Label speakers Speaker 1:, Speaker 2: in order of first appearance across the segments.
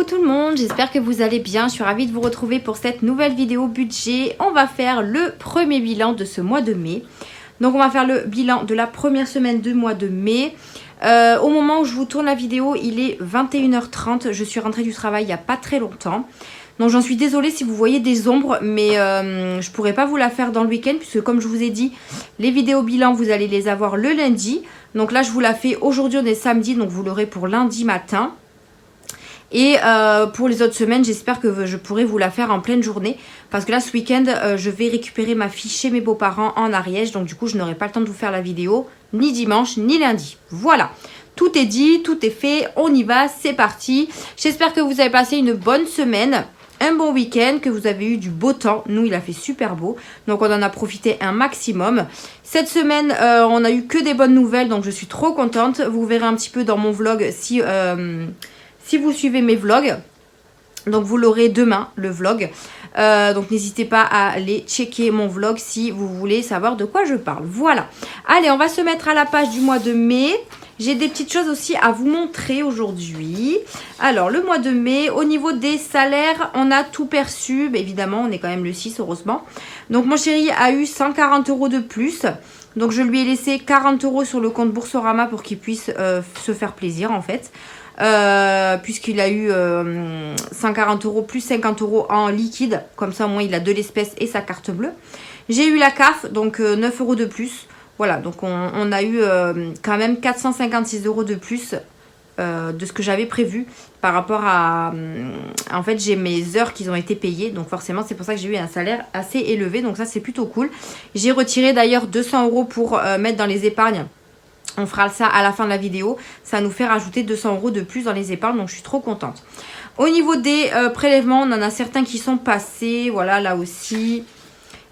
Speaker 1: tout le monde, j'espère que vous allez bien. Je suis ravie de vous retrouver pour cette nouvelle vidéo budget. On va faire le premier bilan de ce mois de mai. Donc on va faire le bilan de la première semaine du mois de mai. Au moment où je vous tourne la vidéo, il est 21h30. Je suis rentrée du travail il n'y a pas très longtemps. Donc j'en suis désolée si vous voyez des ombres, mais je pourrais pas vous la faire dans le week-end puisque comme je vous ai dit, les vidéos bilan vous allez les avoir le lundi. Donc là je vous la fais aujourd'hui, on est samedi, donc vous l'aurez pour lundi matin. Et pour les autres semaines, j'espère que je pourrai vous la faire en pleine journée. Parce que là, ce week-end, je vais récupérer ma fille chez mes beaux-parents en Ariège. Donc du coup, je n'aurai pas le temps de vous faire la vidéo ni dimanche, ni lundi. Voilà, tout est dit, tout est fait. On y va, c'est parti. J'espère que vous avez passé une bonne semaine, un bon week-end, que vous avez eu du beau temps. Nous, il a fait super beau. Donc on en a profité un maximum. Cette semaine, on n'a eu que des bonnes nouvelles. Donc je suis trop contente. Vous verrez un petit peu dans mon vlog si vous suivez mes vlogs. Donc vous l'aurez demain, le vlog. Donc n'hésitez pas à aller checker mon vlog si vous voulez savoir de quoi je parle. Voilà. Allez, on va se mettre à la page du mois de mai. J'ai des petites choses aussi à vous montrer aujourd'hui. Alors, le mois de mai, au niveau des salaires, on a tout perçu. Mais évidemment, on est quand même le 6, heureusement. Donc, mon chéri a eu 140 € de plus. Donc, je lui ai laissé 40 € sur le compte Boursorama pour qu'il puisse se faire plaisir, en fait. Puisqu'il a eu 140 € plus 50 € en liquide. Comme ça, au moins, il a de l'espèce et sa carte bleue. J'ai eu la CAF, donc 9 € de plus. Voilà, donc on a eu quand même 456 € de plus de ce que j'avais prévu par rapport à... en fait, j'ai mes heures qui ont été payées. Donc forcément, c'est pour ça que j'ai eu un salaire assez élevé. Donc ça, c'est plutôt cool. J'ai retiré d'ailleurs 200 € pour mettre dans les épargnes. On fera ça à la fin de la vidéo. Ça nous fait rajouter 200 € de plus dans les épargnes. Donc je suis trop contente. Au niveau des prélèvements, on en a certains qui sont passés. Voilà, là aussi...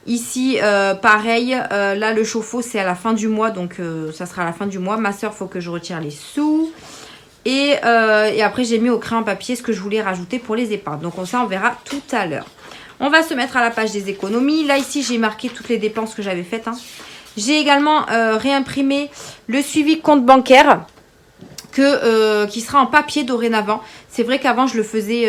Speaker 1: Ici, pareil, là le chauffe-eau c'est à la fin du mois, donc ça sera à la fin du mois. Ma soeur, faut que je retire les sous. Et après, j'ai mis au crayon papier ce que je voulais rajouter pour les épargnes. Donc ça, on verra tout à l'heure. On va se mettre à la page des économies. Là, ici, j'ai marqué toutes les dépenses que j'avais faites. Hein. J'ai également réimprimé le suivi compte bancaire. Qui sera en papier dorénavant. C'est vrai qu'avant je le faisais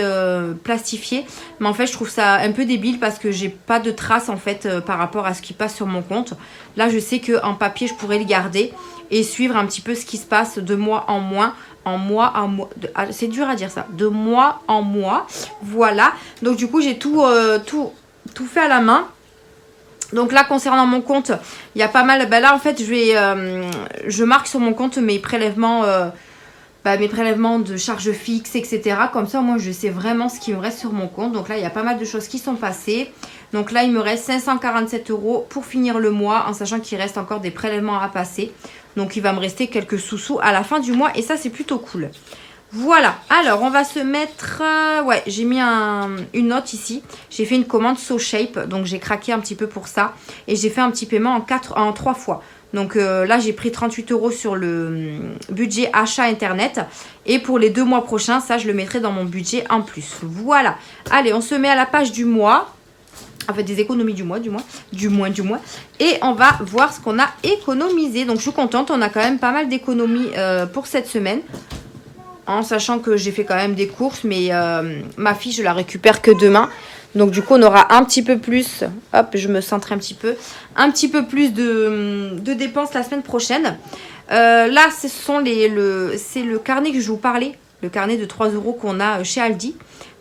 Speaker 1: plastifier, mais en fait je trouve ça un peu débile parce que j'ai pas de traces en fait par rapport à ce qui passe sur mon compte. Là je sais qu'en papier je pourrais le garder et suivre un petit peu ce qui se passe de mois en mois. C'est dur à dire ça, de mois en mois. Voilà, donc du coup j'ai tout fait à la main. Donc là, concernant mon compte, il y a pas mal... Ben là, en fait, je marque sur mon compte mes prélèvements de charges fixes, etc. Comme ça, moi, je sais vraiment ce qui me reste sur mon compte. Donc là, il y a pas mal de choses qui sont passées. Donc là, il me reste 547 € pour finir le mois, en sachant qu'il reste encore des prélèvements à passer. Donc, il va me rester quelques sous-sous à la fin du mois. Et ça, c'est plutôt cool. Voilà, alors on va se mettre... ouais, j'ai mis une note ici. J'ai fait une commande SoShape, donc j'ai craqué un petit peu pour ça. Et j'ai fait un petit paiement en 3 fois. Donc là, j'ai pris 38 € sur le budget achat internet. Et pour les 2 mois prochains, ça, je le mettrai dans mon budget en plus. Voilà. Allez, on se met à la page du mois. En fait, des économies du mois. Et on va voir ce qu'on a économisé. Donc, je suis contente. On a quand même pas mal d'économies pour cette semaine. En sachant que j'ai fait quand même des courses, mais ma fille, je la récupère que demain. Donc du coup, on aura un petit peu plus, hop, je me centre un petit peu plus de dépenses la semaine prochaine. Là, c'est le carnet que je vous parlais, le carnet de 3 € qu'on a chez Aldi.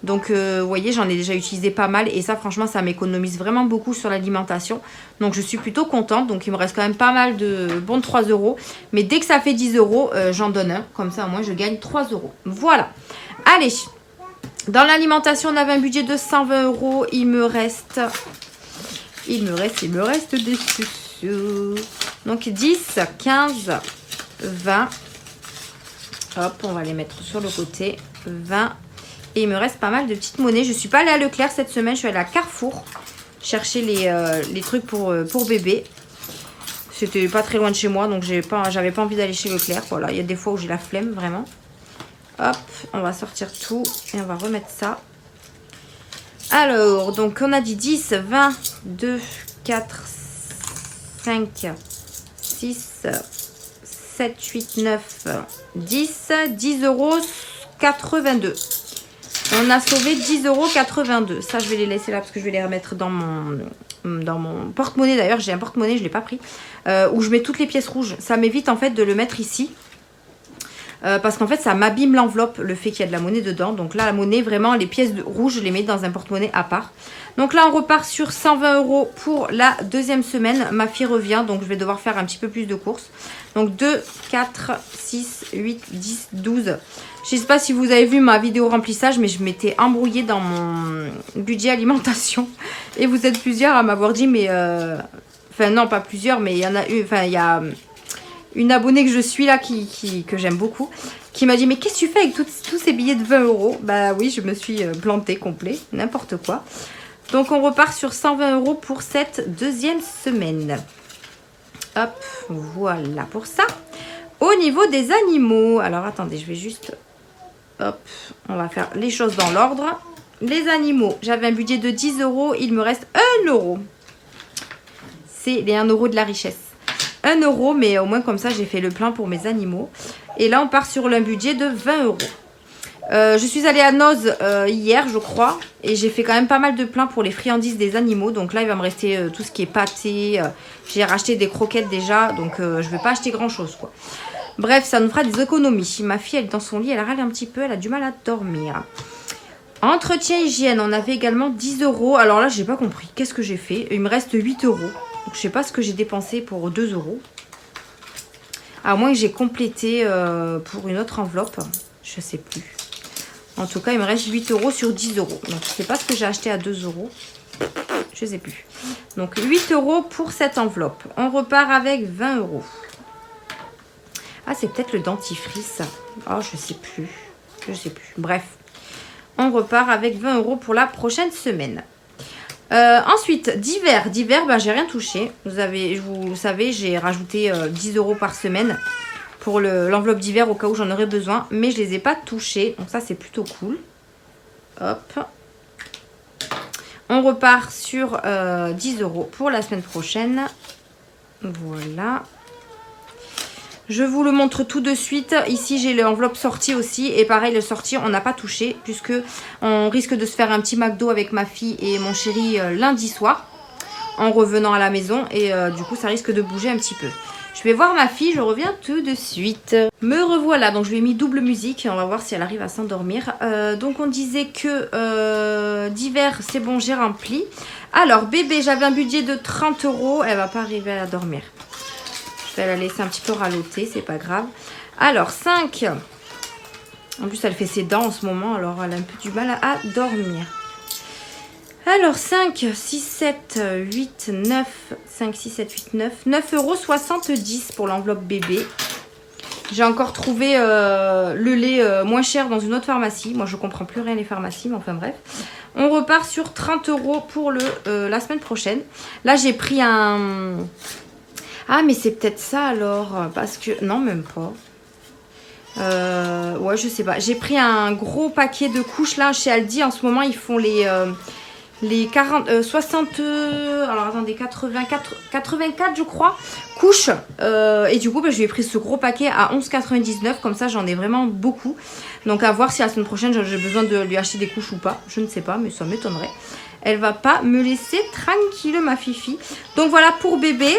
Speaker 1: Donc, vous voyez, j'en ai déjà utilisé pas mal. Et ça, franchement, ça m'économise vraiment beaucoup sur l'alimentation. Donc, je suis plutôt contente. Donc, il me reste quand même pas mal de bons de 3 €. Mais dès que ça fait 10 €, j'en donne un. Comme ça, au moins, je gagne 3 €. Voilà. Allez. Dans l'alimentation, on avait un budget de 120 €. Il me reste des sous. Donc, 10, 15, 20. Hop, on va les mettre sur le côté. 20. Et il me reste pas mal de petites monnaies. Je suis pas allée à Leclerc cette semaine. Je suis allée à Carrefour chercher les trucs pour bébé. C'était pas très loin de chez moi. Donc j'avais pas envie d'aller chez Leclerc. Voilà, il y a des fois où j'ai la flemme vraiment. Hop, on va sortir tout. Et on va remettre ça. Alors, donc on a dit 10, 20, 2, 4, 5, 6, 7, 8, 9, 10. 10 €, 82. On a sauvé 10,82 €. Ça, je vais les laisser là parce que je vais les remettre dans mon porte-monnaie. D'ailleurs, j'ai un porte-monnaie, je ne l'ai pas pris. Où je mets toutes les pièces rouges. Ça m'évite en fait de le mettre ici. Parce qu'en fait, ça m'abîme l'enveloppe, le fait qu'il y a de la monnaie dedans. Donc là, la monnaie, vraiment, les pièces rouges, je les mets dans un porte-monnaie à part. Donc là, on repart sur 120 € pour la deuxième semaine. Ma fille revient, donc je vais devoir faire un petit peu plus de courses. Donc 2, 4, 6, 8, 10, 12. Je ne sais pas si vous avez vu ma vidéo remplissage, mais je m'étais embrouillée dans mon budget alimentation. Et vous êtes plusieurs à m'avoir dit, mais... Enfin, non, pas plusieurs, mais il y en a eu... Enfin, il y a une abonnée que je suis là, que j'aime beaucoup, qui m'a dit, mais qu'est-ce que tu fais avec tous ces billets de 20 €? Bah oui, je me suis plantée complet, n'importe quoi. Donc, on repart sur 120 € pour cette deuxième semaine. Hop, voilà pour ça. Au niveau des animaux, alors attendez, je vais juste... Hop, on va faire les choses dans l'ordre. Les animaux, j'avais un budget de 10 €, il me reste 1 €. C'est les 1 € de la richesse. 1 €, mais au moins comme ça, j'ai fait le plein pour mes animaux. Et là, on part sur un budget de 20 €. Je suis allée à Noz hier, je crois, et j'ai fait quand même pas mal de plein pour les friandises des animaux. Donc là, il va me rester tout ce qui est pâté. J'ai racheté des croquettes déjà, donc je ne vais pas acheter grand-chose, quoi. Bref, ça nous fera des économies. Ma fille, elle est dans son lit, elle râle un petit peu, elle a du mal à dormir. Entretien hygiène, on avait également 10 €. Alors là, j'ai pas compris. Qu'est-ce que j'ai fait? Il me reste 8 €. Donc je sais pas ce que j'ai dépensé pour 2 €. À moins que j'ai complété pour une autre enveloppe. Je sais plus. En tout cas, il me reste 8 € sur 10 €. Donc je sais pas ce que j'ai acheté à 2 €. Je sais plus. Donc 8 € pour cette enveloppe. On repart avec 20 €. Ah, c'est peut-être le dentifrice. Oh, je sais plus. Je sais plus. Bref. On repart avec 20 € pour la prochaine semaine. Ensuite, divers. Divers, ben, j'ai rien touché. Vous le savez, j'ai rajouté 10 € par semaine pour l'enveloppe divers au cas où j'en aurais besoin. Mais je les ai pas touchés. Donc ça, c'est plutôt cool. Hop. On repart sur 10 € pour la semaine prochaine. Voilà. Je vous le montre tout de suite. Ici, j'ai l'enveloppe sortie aussi. Et pareil, le sorti, on n'a pas touché. Puisque on risque de se faire un petit McDo avec ma fille et mon chéri lundi soir. En revenant à la maison. Et du coup, ça risque de bouger un petit peu. Je vais voir ma fille. Je reviens tout de suite. Me revoilà. Donc, je lui ai mis double musique. On va voir si elle arrive à s'endormir. Donc, on disait que d'hiver, c'est bon, j'ai rempli. Alors, bébé, j'avais un budget de 30 €. Elle va pas arriver à dormir. Je vais la laisser un petit peu râloter, c'est pas grave. Alors, 5. En plus, elle fait ses dents en ce moment, alors elle a un peu du mal à dormir. Alors, 5, 6, 7, 8, 9. 5, 6, 7, 8, 9. 9,70 € pour l'enveloppe bébé. J'ai encore trouvé le lait moins cher dans une autre pharmacie. Moi, je comprends plus rien les pharmacies, mais enfin bref. On repart sur 30 € pour la semaine prochaine. Là, j'ai pris un... Ah, mais c'est peut-être ça alors, parce que... Non, même pas. Ouais, je sais pas. J'ai pris un gros paquet de couches là chez Aldi. En ce moment, ils font les 60... alors, attendez, 84, je crois, couches. Et du coup, bah, je lui ai pris ce gros paquet à 11,99 €. Comme ça, j'en ai vraiment beaucoup. Donc, à voir si la semaine prochaine, j'ai besoin de lui acheter des couches ou pas. Je ne sais pas, mais ça m'étonnerait. Elle va pas me laisser tranquille, ma fifi. Donc, voilà pour bébé.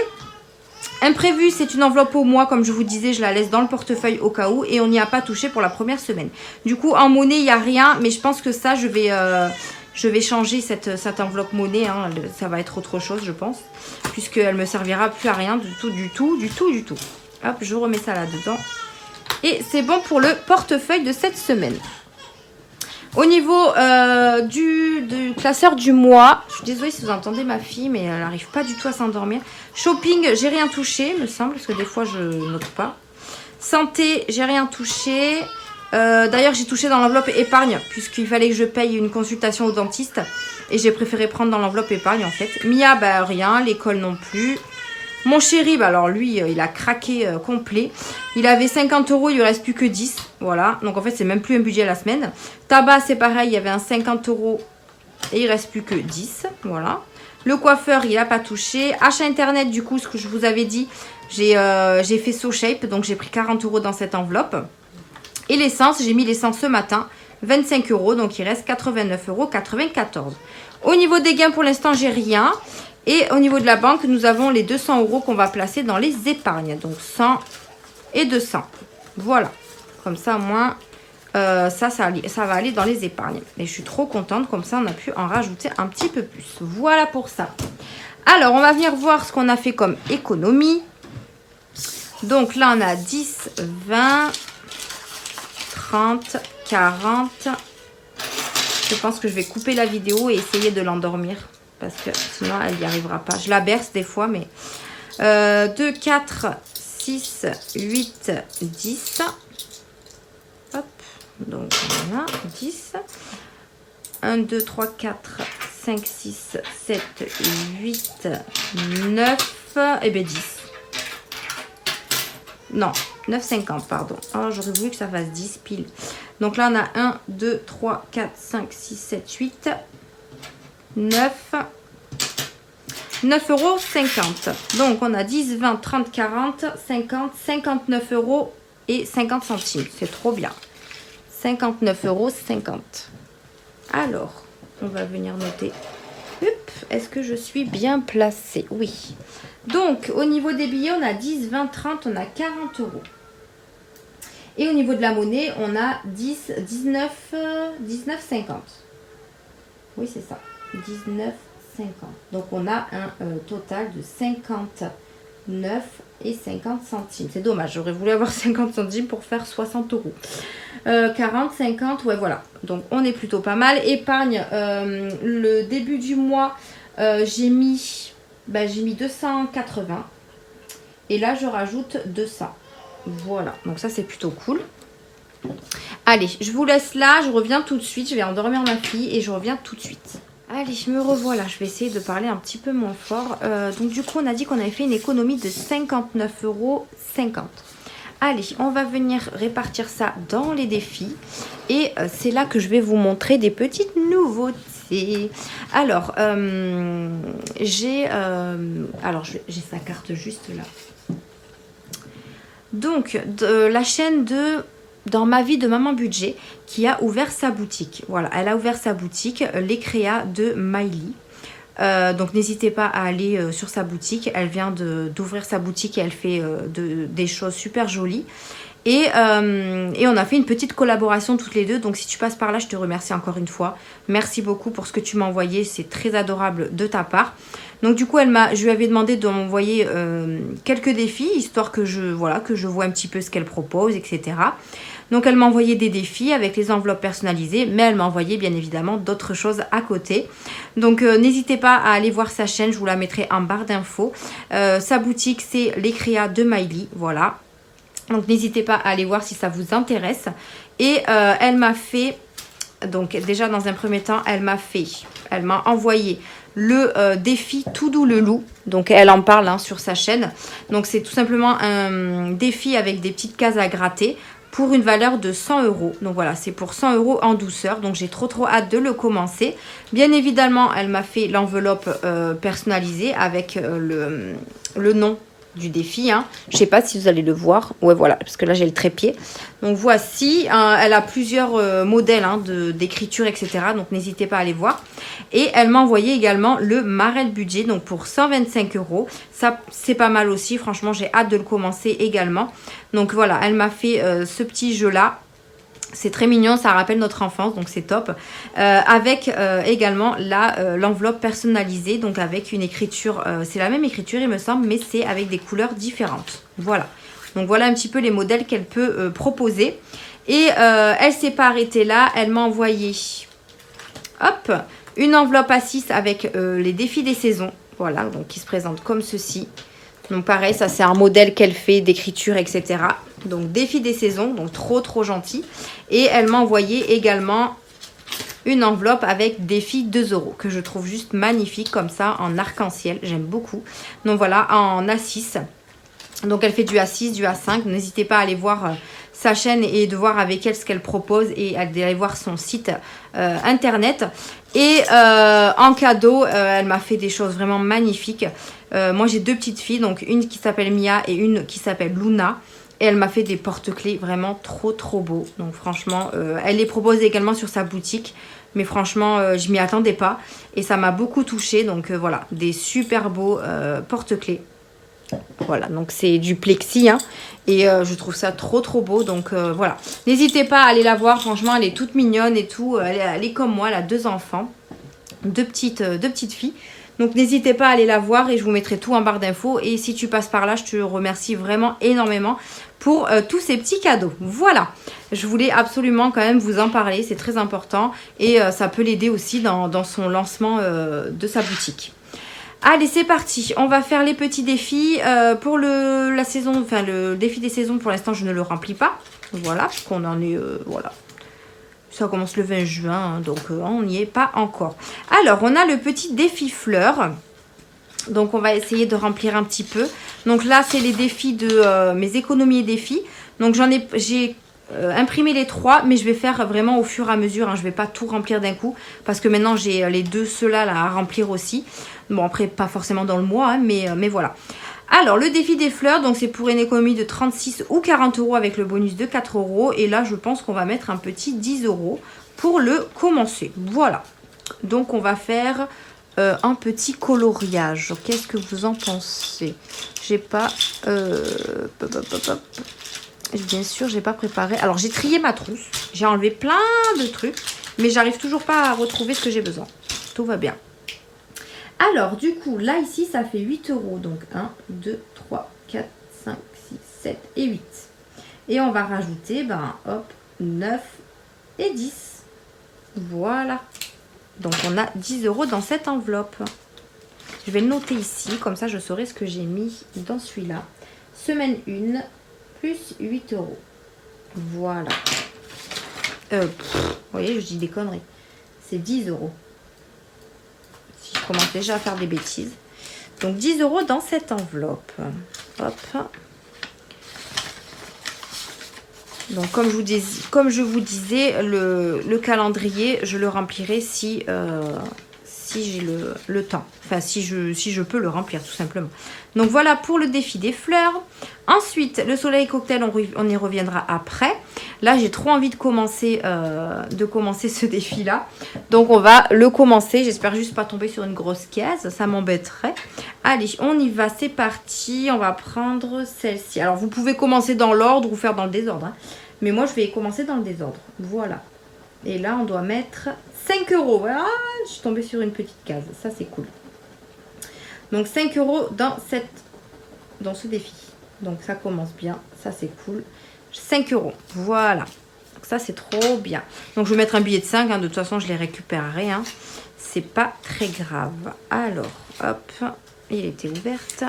Speaker 1: Imprévu, c'est une enveloppe au mois, comme je vous disais, je la laisse dans le portefeuille au cas où et on n'y a pas touché pour la première semaine. Du coup, en monnaie, il n'y a rien, mais je pense que ça, je vais changer cette enveloppe monnaie, hein. Ça va être autre chose, je pense, puisqu'elle me servira plus à rien du tout. Hop, je remets ça là-dedans. Et c'est bon pour le portefeuille de cette semaine. Au niveau du classeur du mois, je suis désolée si vous entendez ma fille, mais elle n'arrive pas du tout à s'endormir. Shopping, j'ai rien touché, me semble, parce que des fois je note pas. Santé, j'ai rien touché. D'ailleurs, j'ai touché dans l'enveloppe épargne, puisqu'il fallait que je paye une consultation au dentiste. Et j'ai préféré prendre dans l'enveloppe épargne, en fait. Mia, bah rien. L'école non plus. Mon chéri, bah alors lui, il a craqué complet. Il avait 50 €, il lui reste plus que 10. Voilà, donc en fait, c'est même plus un budget à la semaine. Tabac, c'est pareil, il y avait un 50 € et il reste plus que 10. Voilà. Le coiffeur, il n'a pas touché. Achat internet, du coup, ce que je vous avais dit, j'ai fait SoShape, donc j'ai pris 40 € dans cette enveloppe. Et l'essence, j'ai mis l'essence ce matin. 25 €, donc il reste 89,94 €. Au niveau des gains, pour l'instant, j'ai rien. Et au niveau de la banque, nous avons les 200 € qu'on va placer dans les épargnes. Donc 100 et 200. Voilà. Comme ça, au moins, ça va aller dans les épargnes. Et je suis trop contente. Comme ça, on a pu en rajouter un petit peu plus. Voilà pour ça. Alors, on va venir voir ce qu'on a fait comme économie. Donc là, on a 10, 20, 30, 40. Je pense que je vais couper la vidéo et essayer de l'endormir. Parce que sinon, elle n'y arrivera pas. Je la berce des fois, mais... 2, 4, 6, 8, 10. Hop. Donc, voilà, 10. 1, 2, 3, 4, 5, 6, 7, 8, 9. Et bien 10. Non, 9,50, pardon. Oh, j'aurais voulu que ça fasse 10 piles. Donc là, on a 1, 2, 3, 4, 5, 6, 7, 8, 9. 9,50 €. Donc, on a 10, 20, 30, 40, 50, 59 € et 50 centimes. C'est trop bien. 59,50 €. Alors, on va venir noter. Est-ce que je suis bien placée? Oui. Donc, au niveau des billets, on a 10, 20, 30, on a 40 €. Et au niveau de la monnaie, on a 10, 19, 19,50. Oui, c'est ça. 19,50. Donc, on a un total de 59 et 50 centimes. C'est dommage, j'aurais voulu avoir 50 centimes pour faire 60 €. 40, 50, ouais, voilà. Donc, on est plutôt pas mal. Épargne, le début du mois, j'ai mis 280. Et là, je rajoute 200. Voilà, donc ça, c'est plutôt cool. Allez, je vous laisse là. Je reviens tout de suite. Je vais endormir ma fille et je reviens tout de suite. Allez, je me revois là. Je vais essayer de parler un petit peu moins fort. Donc, du coup, on a dit qu'on avait fait une économie de 59,50 €. Allez, on va venir répartir ça dans les défis. Et c'est là que je vais vous montrer des petites nouveautés. Alors, j'ai sa carte juste là. Donc, la chaîne de Dans ma vie de maman budget qui a ouvert sa boutique. Voilà, elle a ouvert sa boutique, les créas de Miley. Donc, n'hésitez pas à aller sur sa boutique. Elle vient d'ouvrir sa boutique et elle fait des choses super jolies. Et on a fait une petite collaboration toutes les deux. Donc, si tu passes par là, je te remercie encore une fois. Merci beaucoup pour ce que tu m'as envoyé. C'est très adorable de ta part. Donc, du coup, je lui avais demandé de m'envoyer quelques défis, histoire que je vois un petit peu ce qu'elle propose, etc. Donc, elle m'a envoyé des défis avec les enveloppes personnalisées, mais elle m'a envoyé bien évidemment d'autres choses à côté. Donc, n'hésitez pas à aller voir sa chaîne. Je vous la mettrai en barre d'infos. Sa boutique, c'est les créas de Miley. Voilà. Donc, n'hésitez pas à aller voir si ça vous intéresse. Et elle m'a fait... Donc, déjà, dans un premier temps, elle m'a envoyé le défi Tout doux le loup. Donc, elle en parle sur sa chaîne. Donc, c'est tout simplement un défi avec des petites cases à gratter pour une valeur de 100 €. Donc, voilà, c'est pour 100 € en douceur. Donc, j'ai trop hâte de le commencer. Bien évidemment, elle m'a fait l'enveloppe personnalisée avec le nom du défi. Je sais pas si vous allez le voir. Ouais, voilà, parce que là, j'ai le trépied. Donc, voici. Elle a plusieurs modèles d'écriture, etc. Donc, n'hésitez pas à aller voir. Et elle m'a envoyé également le Marelle Budget, donc pour 125 €. Ça, c'est pas mal aussi. Franchement, j'ai hâte de le commencer également. Donc, voilà, elle m'a fait ce petit jeu-là. C'est très mignon, ça rappelle notre enfance, donc c'est top. Avec également l'enveloppe personnalisée, donc avec une écriture, c'est la même écriture il me semble, mais c'est avec des couleurs différentes. Voilà, donc voilà un petit peu les modèles qu'elle peut proposer. Et elle s'est pas arrêtée là, elle m'a envoyé, hop, une enveloppe à 6 avec les défis des saisons. Voilà, donc qui se présente comme ceci. Donc pareil, ça c'est un modèle qu'elle fait d'écriture, etc. Donc défi des saisons, donc trop gentil. Et elle m'a envoyé également une enveloppe avec défi 2 € que je trouve juste magnifique comme ça en arc-en-ciel. J'aime beaucoup. Donc voilà, en A6. Donc elle fait du A6, du A5. N'hésitez pas à aller voir sa chaîne et de voir avec elle ce qu'elle propose et d'aller voir son site internet. Et en cadeau, elle m'a fait des choses vraiment magnifiques. Moi j'ai deux petites filles, donc une qui s'appelle Mia et une qui s'appelle Luna. Et elle m'a fait des porte-clés vraiment trop beaux. Donc franchement, elle les propose également sur sa boutique. Mais franchement, je m'y attendais pas. Et ça m'a beaucoup touchée. Donc voilà, des super beaux porte-clés. Voilà, donc c'est du plexi. Hein, et je trouve ça trop beau. Donc voilà, n'hésitez pas à aller la voir. Franchement, elle est toute mignonne et tout. Elle est comme moi, elle a 2 enfants. Deux petites filles. Donc n'hésitez pas à aller la voir et je vous mettrai tout en barre d'infos. Et si tu passes par là, je te remercie vraiment énormément pour tous ces petits cadeaux. Voilà, je voulais absolument quand même vous en parler, c'est très important. Et ça peut l'aider aussi dans son lancement de sa boutique. Allez, c'est parti, on va faire les petits défis. Pour la saison, enfin le défi des saisons, pour l'instant je ne le remplis pas. Voilà, parce qu'on en est, voilà. Ça commence le 20 juin, hein, donc on n'y est pas encore. Alors, on a le petit défi fleurs. Donc, on va essayer de remplir un petit peu. Donc là, c'est les défis de mes économies et défis. Donc, j'ai imprimé les 3, mais je vais faire vraiment au fur et à mesure. Hein, je ne vais pas tout remplir d'un coup, parce que maintenant, j'ai les 2 ceux-là là, à remplir aussi. Bon, après, pas forcément dans le mois, hein, mais voilà. Alors, le défi des fleurs, donc c'est pour une économie de 36 ou 40 € avec le bonus de 4 €. Et là, je pense qu'on va mettre un petit 10 € pour le commencer. Voilà. Donc, on va faire un petit coloriage. Qu'est-ce que vous en pensez? J'ai pas... bien sûr, j'ai pas préparé. Alors, j'ai trié ma trousse. J'ai enlevé plein de trucs. Mais j'arrive toujours pas à retrouver ce que j'ai besoin. Tout va bien. Alors, du coup, là, ici, ça fait 8 €. Donc, 1, 2, 3, 4, 5, 6, 7 et 8. Et on va rajouter, ben, hop, 9 et 10. Voilà. Donc, on a 10 € dans cette enveloppe. Je vais le noter ici. Comme ça, je saurai ce que j'ai mis dans celui-là. Semaine 1, plus 8 €. Voilà. Vous voyez, je dis des conneries. C'est 10 €. Je commence déjà à faire des bêtises. Donc 10 € dans cette enveloppe. Hop. Donc comme je vous disais, le calendrier, je le remplirai si j'ai le temps. Enfin, si je peux le remplir, tout simplement. Donc voilà pour le défi des fleurs. Ensuite, le soleil cocktail, on y reviendra après. Là, j'ai trop envie de commencer ce défi-là. Donc, on va le commencer. J'espère juste pas tomber sur une grosse caisse. Ça m'embêterait. Allez, on y va. C'est parti. On va prendre celle-ci. Alors, vous pouvez commencer dans l'ordre ou faire dans le désordre. Hein. Mais moi, je vais commencer dans le désordre. Voilà. Et là, on doit mettre 5 €. Voilà, je suis tombée sur une petite case. Ça, c'est cool. Donc, 5 € dans ce défi. Donc, ça commence bien. Ça, c'est cool. 5 €. Voilà. Donc, ça, c'est trop bien. Donc, je vais mettre un billet de 5. Hein. De toute façon, je les récupérerai. Hein. C'est pas très grave. Alors, hop. Il était ouverte.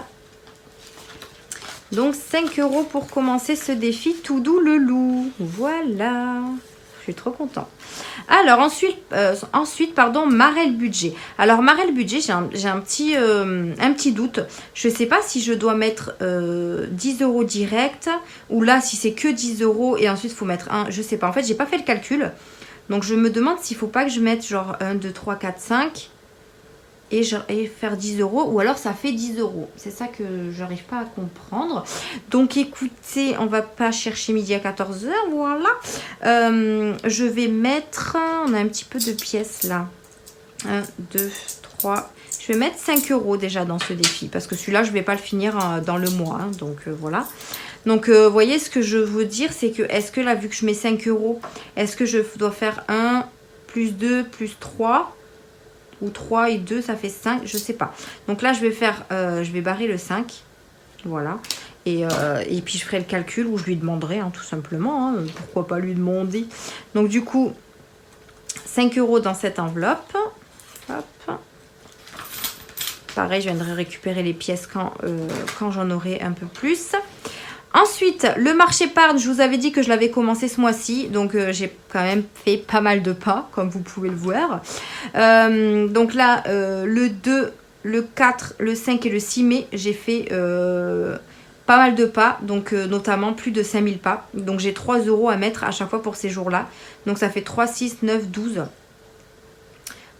Speaker 1: Donc, 5 € pour commencer ce défi tout doux le loup. Voilà. Je suis trop contente. Alors, ensuite, pardon, Marelle Budget. Alors, Marelle Budget, j'ai un petit doute. Je ne sais pas si je dois mettre 10 € direct ou là, si c'est que 10 € et ensuite, il faut mettre un. Je ne sais pas. En fait, j'ai pas fait le calcul. Donc, je me demande s'il ne faut pas que je mette genre 1, 2, 3, 4, 5 et faire 10 € ou alors ça fait 10 €. C'est ça que j'arrive pas à comprendre. Donc écoutez, on va pas chercher midi à 14 h, voilà. Je vais mettre, on a un petit peu de pièces là. 1, 2, 3. Je vais mettre 5 € déjà dans ce défi parce que celui-là, je vais pas le finir dans le mois. Hein, donc voilà. Donc, vous voyez, ce que je veux dire, c'est que, est-ce que là, vu que je mets 5 €, est-ce que je dois faire 1, plus 2, plus 3 ou 3 et 2, ça fait 5, je sais pas. Donc là, je vais barrer le 5. Voilà. Et puis, je ferai le calcul où je lui demanderai, hein, tout simplement. Hein, pourquoi pas lui demander. Donc, du coup, 5 € dans cette enveloppe. Hop. Pareil, je viendrai récupérer les pièces quand j'en aurai un peu plus. Ensuite, le marché épargne, je vous avais dit que je l'avais commencé ce mois-ci. Donc, j'ai quand même fait pas mal de pas, comme vous pouvez le voir. Donc là, le 2, le 4, le 5 et le 6 mai, j'ai fait pas mal de pas. Donc, notamment plus de 5000 pas. Donc, j'ai 3 € à mettre à chaque fois pour ces jours-là. Donc, ça fait 3, 6, 9, 12.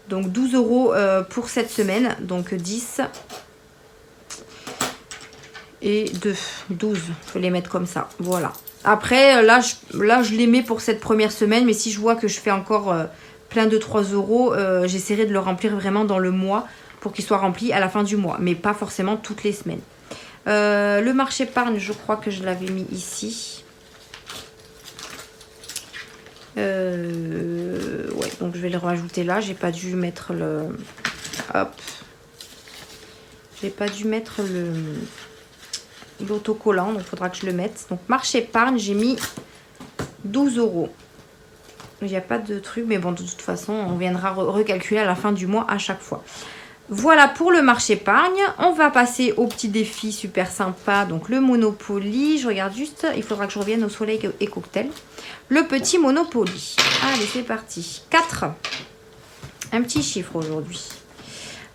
Speaker 1: Donc, 12 € pour cette semaine. Donc, 10... et 2. 12. Je vais les mettre comme ça. Voilà. Après, là, je les mets pour cette première semaine. Mais si je vois que je fais encore plein de 3 €, j'essaierai de le remplir vraiment dans le mois pour qu'il soit rempli à la fin du mois. Mais pas forcément toutes les semaines. Le marché épargne, je crois que je l'avais mis ici. Ouais, donc je vais le rajouter là. J'ai pas dû mettre le... Hop. J'ai pas dû mettre l'autocollant, donc il faudra que je le mette. Donc marché épargne, j'ai mis 12 €. Il n'y a pas de truc, mais bon, de toute façon, on viendra recalculer à la fin du mois à chaque fois. Voilà pour le marché épargne. On va passer au petit défi super sympa, donc le Monopoly. Je regarde juste, il faudra que je revienne au soleil et cocktail. Le petit Monopoly. Allez, c'est parti. 4. Un petit chiffre aujourd'hui.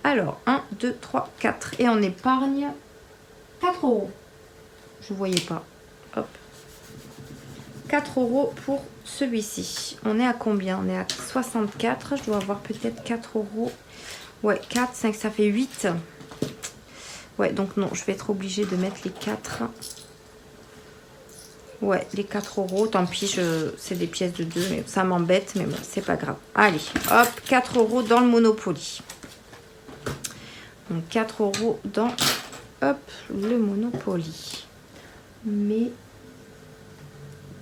Speaker 1: Alors, 1, 2, 3, 4. Et on épargne 4 €. Je ne voyais pas. Hop. 4 € pour celui-ci. On est à combien? On est à 64. Je dois avoir peut-être 4 €. Ouais, 4, 5, ça fait 8. Ouais, donc non, je vais être obligée de mettre les 4. Ouais, les 4 €. Tant pis, c'est des pièces de 2, mais ça m'embête, mais bon, c'est pas grave. Allez, hop, 4 € dans le Monopoly. Donc 4 € dans, hop, le Monopoly. Mais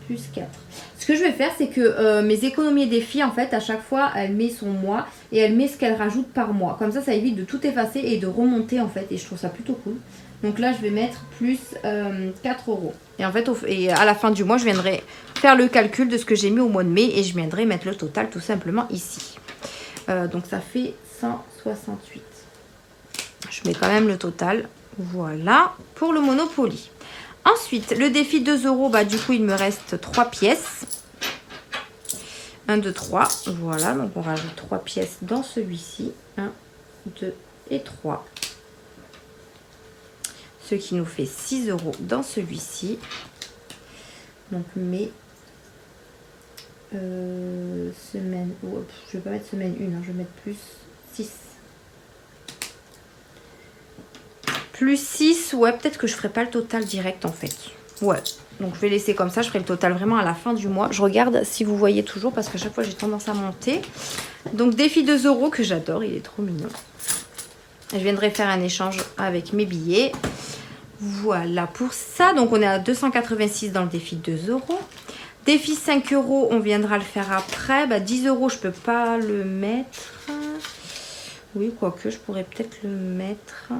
Speaker 1: plus 4. Ce que je vais faire, c'est que mes économies et défis, en fait, à chaque fois, elle met son mois et elle met ce qu'elle rajoute par mois. Comme ça évite de tout effacer et de remonter, en fait. Et je trouve ça plutôt cool. Donc là, je vais mettre plus 4 €. Et en fait, à la fin du mois, je viendrai faire le calcul de ce que j'ai mis au mois de mai et je viendrai mettre le total tout simplement ici. Donc ça fait 168. Je mets quand même le total. Voilà pour le Monopoly. Ensuite, le défi 2 €, bah, du coup, il me reste 3 pièces. 1, 2, 3. Voilà, donc on rajoute 3 pièces dans celui-ci. 1, 2 et 3. Ce qui nous fait 6 € dans celui-ci. Donc, mes semaine... Oh, je ne vais pas mettre semaine 1, hein, je vais mettre plus 6. Plus 6, ouais, peut-être que je ferai pas le total direct en fait. Ouais, donc je vais laisser comme ça, je ferai le total vraiment à la fin du mois. Je regarde si vous voyez toujours parce qu'à chaque fois j'ai tendance à monter. Donc défi 2 € que j'adore, il est trop mignon. Je viendrai faire un échange avec mes billets. Voilà pour ça, donc on est à 286 dans le défi 2 €. Défi 5 €, on viendra le faire après. Bah, 10 € je peux pas le mettre. Oui, quoique je pourrais peut-être le mettre...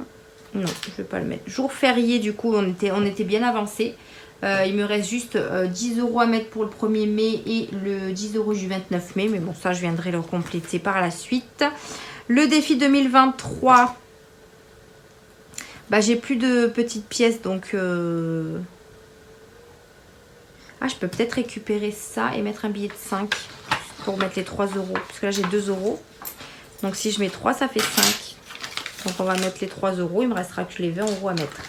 Speaker 1: Non, je ne vais pas le mettre. Jour férié, du coup, on était bien avancé. Il me reste juste 10 € à mettre pour le 1er mai et le 10 € du 29 mai. Mais bon, ça, je viendrai le compléter par la suite. Le défi 2023, bah, j'ai plus de petites pièces. Donc, ah, je peux peut-être récupérer ça et mettre un billet de 5 pour mettre les 3 €. Parce que là, j'ai 2 €. Donc, si je mets 3, ça fait 5. Donc on va mettre les 3 €, il me restera que les 20 € à mettre.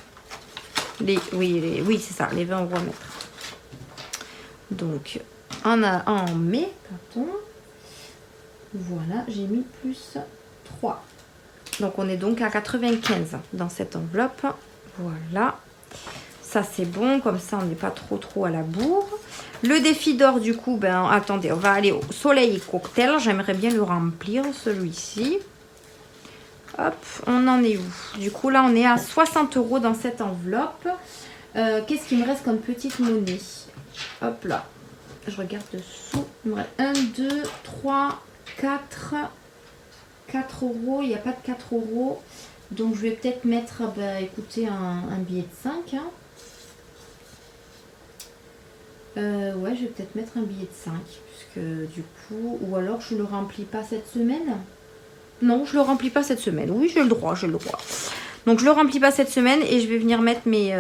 Speaker 1: Oui, c'est ça, les 20 € à mettre. Donc en mai, pardon. Voilà, j'ai mis plus 3. Donc on est donc à 95 dans cette enveloppe. Voilà. Ça c'est bon, comme ça on n'est pas trop à la bourre. Le défi d'or du coup, ben attendez, on va aller au soleil et cocktail. J'aimerais bien le remplir celui-ci. Hop, on en est où? Du coup, là, on est à 60 € dans cette enveloppe. Qu'est-ce qu'il me reste comme petite monnaie? Hop là. Je regarde dessous. Il me reste 1, 2, 3, 4. 4 €. Il n'y a pas de 4 €. Donc, je vais peut-être mettre, bah, écoutez, un billet de 5. Hein. Ouais, je vais peut-être mettre un billet de 5. Puisque, du coup... Ou alors, je ne le remplis pas cette semaine. Non, je le remplis pas cette semaine. Oui, j'ai le droit, j'ai le droit. Donc, je le remplis pas cette semaine et je vais venir mettre mes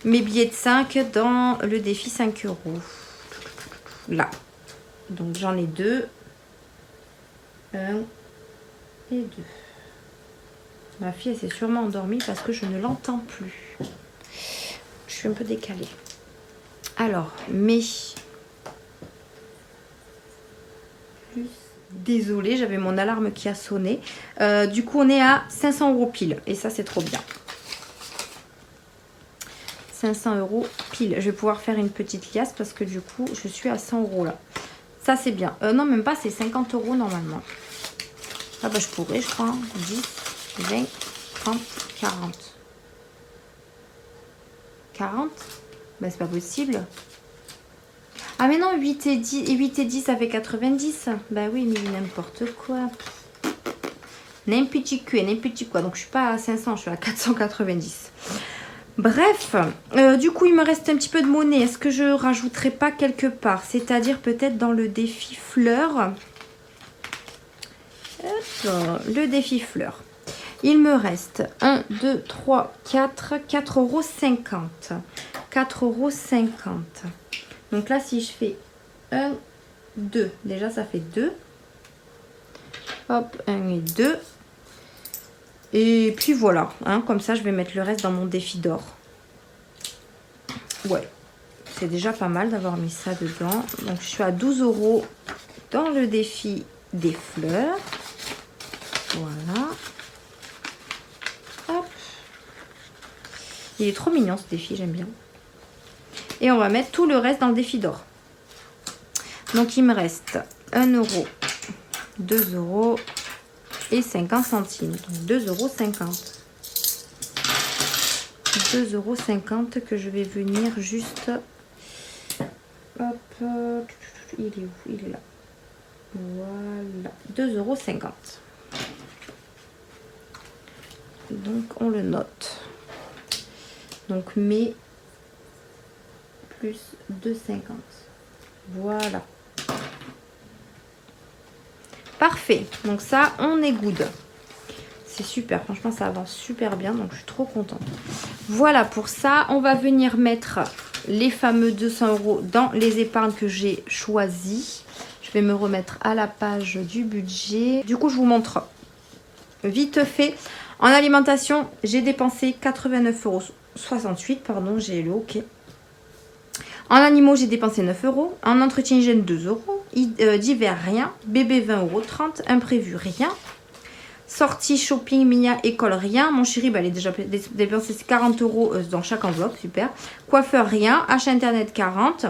Speaker 1: billets de 5 dans le défi 5 €. Là. Donc, j'en ai 2. 1 et 2. Ma fille, elle s'est sûrement endormie parce que je ne l'entends plus. Je suis un peu décalée. Alors, mes... Plus... Désolée, j'avais mon alarme qui a sonné. Du coup, on est à 500 € pile. Et ça, c'est trop bien. 500 € pile. Je vais pouvoir faire une petite liasse parce que du coup, je suis à 100 € là. Ça, c'est bien. Non, même pas, c'est 50 € normalement. Ah bah, je pourrais, je crois. 10, 20, 30, 40. 40 ? Bah, c'est pas possible. Ah, mais non, 8 et 10, ça fait 90. Bah oui, mais n'importe quoi. N'importe quoi. Donc, je suis pas à 500, je suis à 490. Bref, du coup, il me reste un petit peu de monnaie. Est-ce que je rajouterai pas quelque part? C'est-à-dire peut-être dans le défi fleurs. Le défi fleurs. Il me reste 1, 2, 3, 4, 4,50 €. 4,50 €. Donc là, si je fais 1, 2, déjà ça fait 2. Hop, 1 et 2. Et puis voilà, hein, comme ça je vais mettre le reste dans mon défi d'or. Ouais, c'est déjà pas mal d'avoir mis ça dedans. Donc je suis à 12 € dans le défi des fleurs. Voilà. Hop. Il est trop mignon ce défi, j'aime bien. Et on va mettre tout le reste dans le défi d'or. Donc il me reste 1 €, 2 € et 50 centimes. Donc 2,50 €. 2,50 € que je vais venir juste... Hop. Il est où? Il est là. Voilà. 2,50 €. Donc on le note. Donc mai plus 2,50 €. Voilà. Parfait. Donc ça, on est good. C'est super. Franchement, ça avance super bien. Donc je suis trop contente. Voilà pour ça. On va venir mettre les fameux 200 € dans les épargnes que j'ai choisies. Je vais me remettre à la page du budget. Du coup, je vous montre vite fait. En alimentation, j'ai dépensé 89,68 €. Pardon, j'ai le OK. En animaux, j'ai dépensé 9 €. En entretien hygiène, 2 €. Divers, rien. Bébé, 20,30 €. Imprévu, rien. Sortie shopping, Mia, école, rien. Mon chéri, bah, elle est déjà dépensé 40 € dans chaque enveloppe, super. Coiffeur, rien. Achat internet, 40.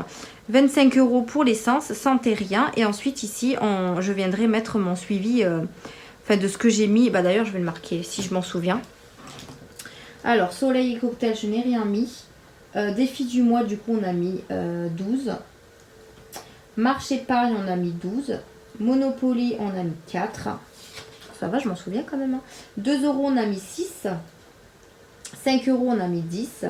Speaker 1: 25 € pour l'essence, santé, rien. Et ensuite, ici, je viendrai mettre mon suivi de ce que j'ai mis. Bah, d'ailleurs, je vais le marquer si je m'en souviens. Alors, soleil et cocktail, je n'ai rien mis. Défi du mois, du coup, on a mis 12. Marché épargne, on a mis 12. Monopoly, on a mis 4. Ça va, je m'en souviens quand même. Hein. 2 €, on a mis 6. 5 €, on a mis 10.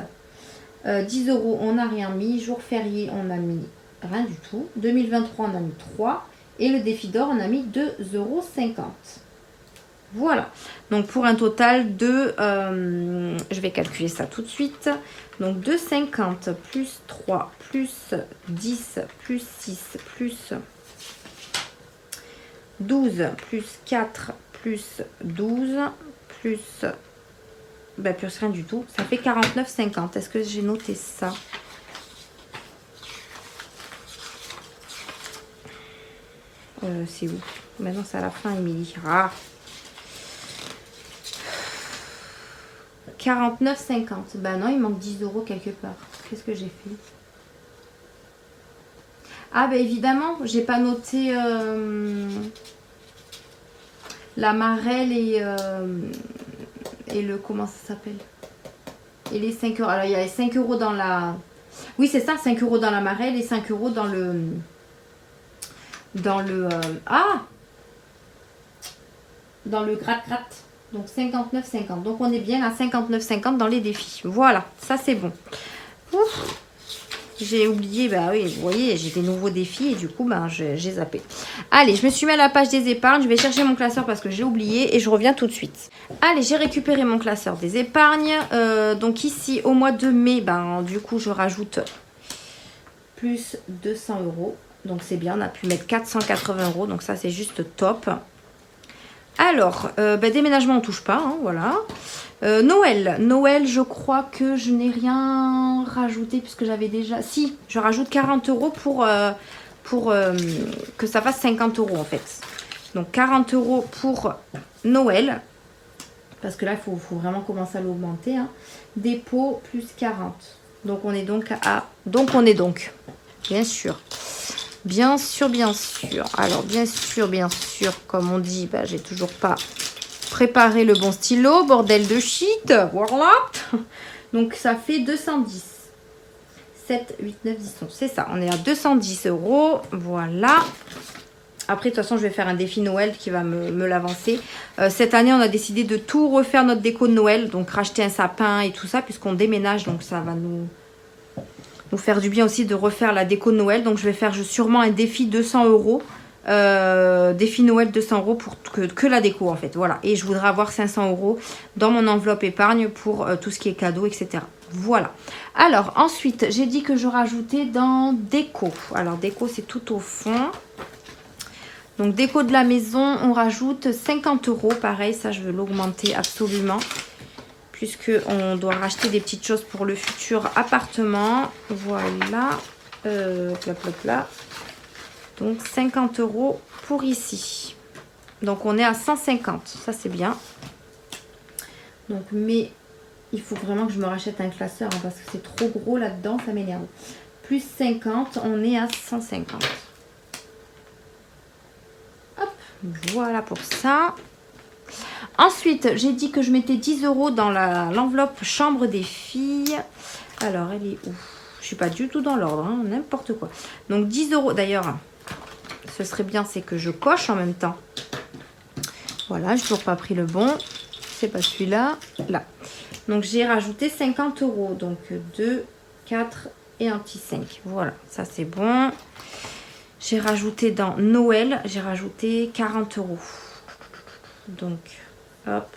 Speaker 1: 10 €, on n'a rien mis. Jour férié, on a mis rien du tout. 2023, on a mis 3. Et le défi d'or, on a mis 2,50 €. Voilà. Donc pour un total de... je vais calculer ça tout de suite. Donc 2,50 plus 3 plus 10 plus 6 plus 12 plus 4 plus 12 plus... Ben plus rien du tout. Ça fait 49,50. Est-ce que j'ai noté ça? C'est où? Maintenant c'est à la fin, Émilie. Ah. 49,50. Ben non, il manque 10 € quelque part. Qu'est-ce que j'ai fait? Ah ben évidemment, j'ai pas noté la marelle et le... Comment ça s'appelle? Et les 5 €. Alors il y a les 5 € dans la... Oui c'est ça, 5 € dans la marelle et 5 € dans le... Dans le gratte-gratte. Donc 59,50. Donc on est bien à 59,50 dans les défis. Voilà, ça c'est bon. Ouf. J'ai oublié, bah oui, vous voyez, j'ai des nouveaux défis et du coup, bah, j'ai zappé. Allez, je me suis mis à la page des épargnes. Je vais chercher mon classeur parce que j'ai oublié et je reviens tout de suite. Allez, j'ai récupéré mon classeur des épargnes. Donc ici, au mois de mai, ben, du coup, je rajoute plus 200 €. Donc c'est bien, on a pu mettre 480 €. Donc ça, c'est juste top. Alors, déménagement, on touche pas, hein, voilà. Noël, je crois que je n'ai rien rajouté puisque j'avais déjà... Si, je rajoute 40 € pour que ça fasse 50 € en fait. Donc 40 € pour Noël. Parce que là, il faut vraiment commencer à l'augmenter. Hein. Dépôt plus 40. Donc on est donc à... Donc on est donc, bien sûr. Bien sûr, bien sûr. Alors bien sûr, comme on dit, bah, j'ai toujours pas préparé le bon stylo. Bordel de shit. Voilà. Donc ça fait 210. 7, 8, 9, 10, 11. C'est ça, on est à 210 €. Voilà. Après, de toute façon, je vais faire un défi Noël qui va me l'avancer. Cette année, on a décidé de tout refaire notre déco de Noël. Donc, racheter un sapin et tout ça, puisqu'on déménage. Donc, ça va nous faire du bien aussi de refaire la déco de Noël. Donc, je vais faire sûrement un défi 200 €. Défi Noël 200 € pour que la déco, en fait. Voilà. Et je voudrais avoir 500 € dans mon enveloppe épargne pour tout ce qui est cadeau, etc. Voilà. Alors, ensuite, j'ai dit que je rajoutais dans déco. Alors, déco, c'est tout au fond. Donc, déco de la maison, on rajoute 50 €. Pareil, ça, je veux l'augmenter absolument. Puisqu'on doit racheter des petites choses pour le futur appartement. Voilà. Là. Donc, 50 € pour ici. Donc, on est à 150. Ça, c'est bien. Donc, mais il faut vraiment que je me rachète un classeur. Hein, parce que c'est trop gros là-dedans. Ça m'énerve. Plus 50, on est à 150. Voilà pour ça. Ensuite, j'ai dit que je mettais 10 € dans l'enveloppe chambre des filles. Alors, elle est où? Je suis pas du tout dans l'ordre, hein, n'importe quoi. Donc, 10 €. D'ailleurs, ce serait bien, c'est que je coche en même temps. Voilà, j'ai toujours pas pris le bon. C'est pas celui-là. Là. Donc, j'ai rajouté 50 €. Donc, 2, 4 et un petit 5. Voilà, ça c'est bon. J'ai rajouté dans Noël, j'ai rajouté 40 €. Donc, hop,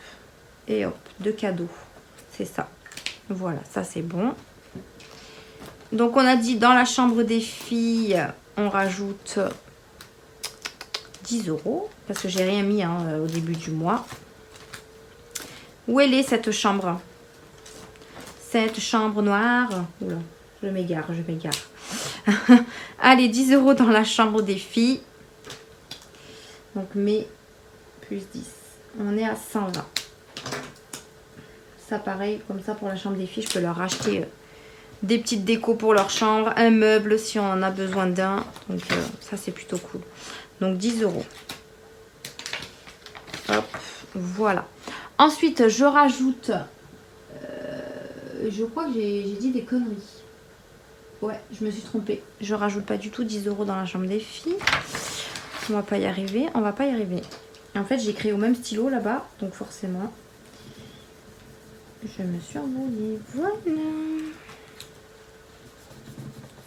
Speaker 1: et hop, 2 cadeaux. C'est ça. Voilà, ça c'est bon. Donc, on a dit dans la chambre des filles, on rajoute 10 €. Parce que j'ai rien mis hein, au début du mois. Où elle est cette chambre? Cette chambre noire. Oula, je m'égare. Allez, 10 € dans la chambre des filles. Donc, mais plus 10. On est à 120. Ça, pareil, comme ça, pour la chambre des filles, je peux leur acheter des petites décos pour leur chambre. Un meuble, si on en a besoin d'un. Donc, ça, c'est plutôt cool. Donc, 10 €. Hop, voilà. Ensuite, je rajoute... je crois que j'ai dit des conneries. Ouais, je me suis trompée. Je rajoute pas du tout 10 € dans la chambre des filles. On va pas y arriver. En fait, j'ai créé au même stylo là-bas. Donc forcément, je me suis embrouillée. Voilà.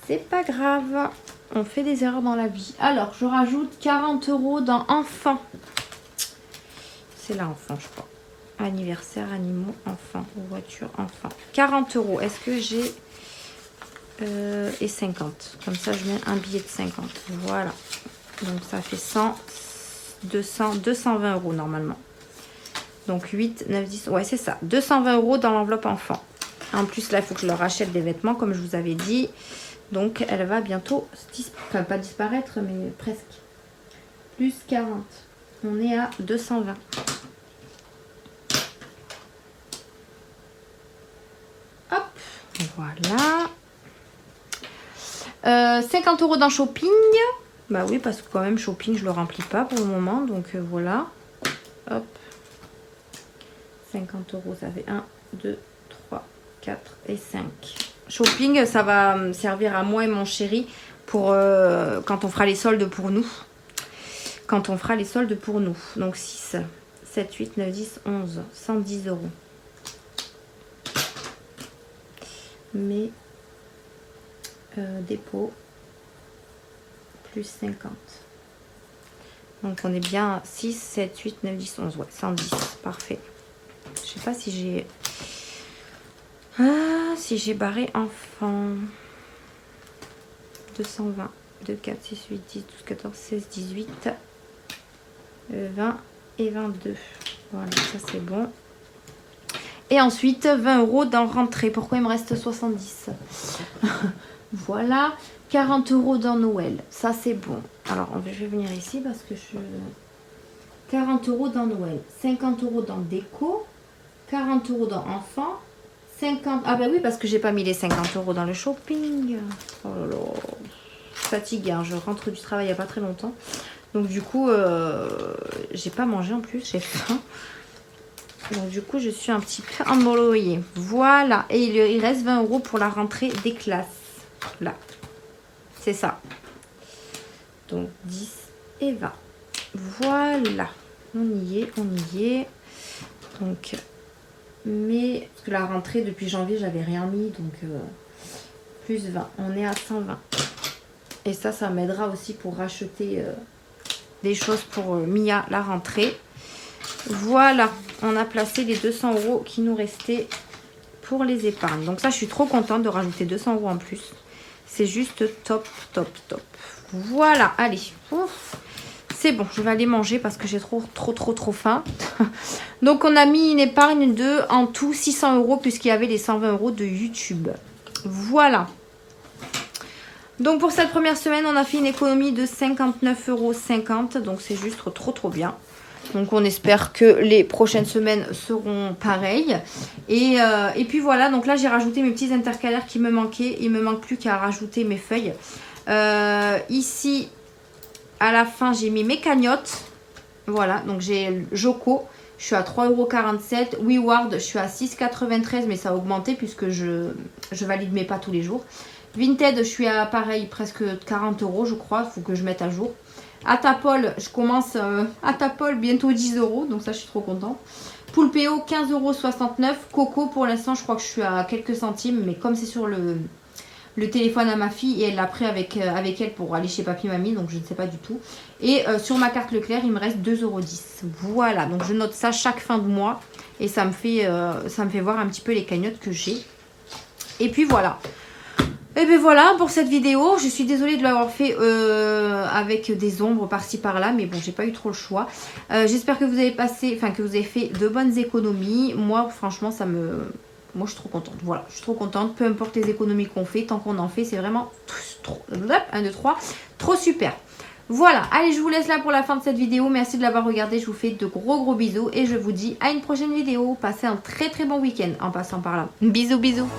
Speaker 1: C'est pas grave. On fait des erreurs dans la vie. Alors, je rajoute 40 € dans enfants. C'est là, enfant, je crois. Anniversaire, animaux, enfants. Voiture, enfants. 40 €. Est-ce que j'ai... et 50. Comme ça, je mets un billet de 50. Voilà. Donc, ça fait 100, 200, 220 € normalement. Donc, 8, 9, 10. Ouais, c'est ça. 220 € dans l'enveloppe enfant. En plus, là, il faut que je leur rachète des vêtements, comme je vous avais dit. Donc, elle va bientôt, enfin, pas disparaître, mais presque. Plus 40. On est à 220. Hop. Voilà. 50 € dans shopping. Bah oui, parce que quand même, shopping, je le remplis pas pour le moment. Donc voilà. Hop. 50 €, ça fait 1, 2, 3, 4 et 5. Shopping, ça va me servir à moi et mon chéri pour quand on fera les soldes pour nous. Donc 6, 7, 8, 9, 10, 11, 110 €. Mais dépôt plus 50. Donc on est bien à 6, 7, 8, 9, 10, 11. Ouais, 110. Parfait. Je sais pas si j'ai... si j'ai barré enfant. 220. 2, 4, 6, 8, 10, 12, 14, 16, 18, 20 et 22. Voilà, ça c'est bon. Et ensuite, 20 € dans rentrée. Pourquoi il me reste 70? Voilà. 40 € dans Noël. Ça, c'est bon. Alors, je vais venir ici parce que je... 40 € dans Noël. 50 € dans déco. 40 € dans enfant. 50. Ah bah oui, parce que j'ai pas mis les 50 € dans le shopping. Oh là là. Fatiguée, hein. Je rentre du travail il n'y a pas très longtemps. Donc du coup, j'ai pas mangé en plus, j'ai faim. Donc du coup, je suis un petit peu embrouillée. Voilà. Et il reste 20 € pour la rentrée des classes. Là. C'est ça. Donc 10 et 20. Voilà. On y est, on y est. Donc, mais parce que la rentrée depuis janvier, j'avais rien mis. Donc, plus 20. On est à 120. Et ça m'aidera aussi pour racheter des choses pour Mia, la rentrée. Voilà. On a placé les 200 € qui nous restaient pour les épargnes. Donc ça, je suis trop contente de rajouter 200 € en plus. C'est juste top, top, top. Voilà. Allez. Ouf. C'est bon, je vais aller manger parce que j'ai trop faim. Donc, on a mis une épargne de, en tout, 600 € puisqu'il y avait les 120 € de YouTube. Voilà. Donc, pour cette première semaine, on a fait une économie de 59,50 €. Donc, c'est juste trop bien. Donc, on espère que les prochaines semaines seront pareilles. Et puis, voilà. Donc, là, j'ai rajouté mes petits intercalaires qui me manquaient. Il me manque plus qu'à rajouter mes feuilles. Ici... À la fin, j'ai mis mes cagnottes. Voilà, donc j'ai Joko, je suis à 3,47 €. WeWard, je suis à 6,93 €, mais ça a augmenté puisque je valide mes pas tous les jours. Vinted, je suis à pareil, presque 40 €, je crois. Il faut que je mette à jour. Atapol, je commence Atapol, bientôt 10 €, donc ça, je suis trop contente. Poulpeo, 15,69 €. Coco, pour l'instant, je crois que je suis à quelques centimes, mais comme c'est sur le téléphone à ma fille et elle l'a pris avec elle pour aller chez papy mamie, donc je ne sais pas du tout. Et sur ma carte Leclerc, il me reste 2,10 €. Voilà, donc je note ça chaque fin de mois et ça me fait voir un petit peu les cagnottes que j'ai. Et puis voilà. Et bien voilà pour cette vidéo. Je suis désolée de l'avoir fait avec des ombres par-ci par-là, mais bon, j'ai pas eu trop le choix. J'espère que vous avez que vous avez fait de bonnes économies. Moi, franchement, moi, je suis trop contente. Voilà, je suis trop contente. Peu importe les économies qu'on fait, tant qu'on en fait, c'est vraiment trop, 1, 2, 3, trop super. Voilà, allez, je vous laisse là pour la fin de cette vidéo. Merci de l'avoir regardé. Je vous fais de gros bisous et je vous dis à une prochaine vidéo. Passez un très bon week-end en passant par là. Bisous.